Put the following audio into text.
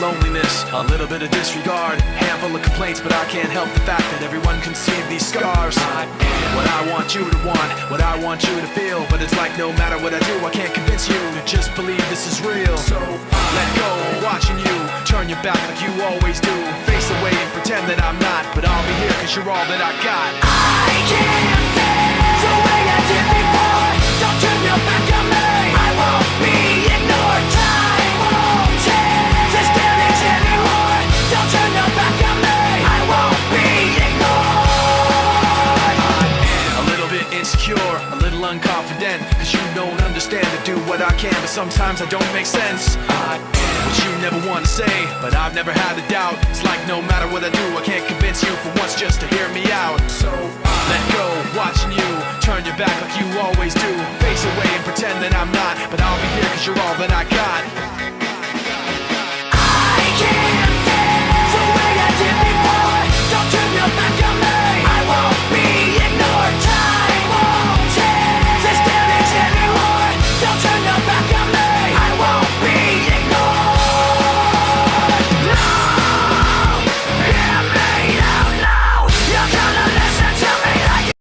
loneliness, a little bit of disregard, handful of complaints, but I can't help the fact that everyone can see these scars. I am what I want you to want, what I want you to feel, but it's like no matter what I do, I can't convince you to just believe this is real. So let go, watching you turn your back like you always do, face away and pretend that I'm not, but I'll be here cause you're all that I got. I can't feel the way I did before. Don't turn your back on me, I won't be ignored. Time won't change this damage anymore. Don't turn your back on me, I won't be ignored. I am a little bit insecure, a little unconfident, cause you don't understand to do what I can, but sometimes I don't make sense. I am what you never want to say, but I've never had a doubt. It's like no matter what I do, I can't convince you for once just to hear me out. So let go, watching you turn your back like you always do, face away and pretend that I'm not, but I'll be here cause you're all that I got.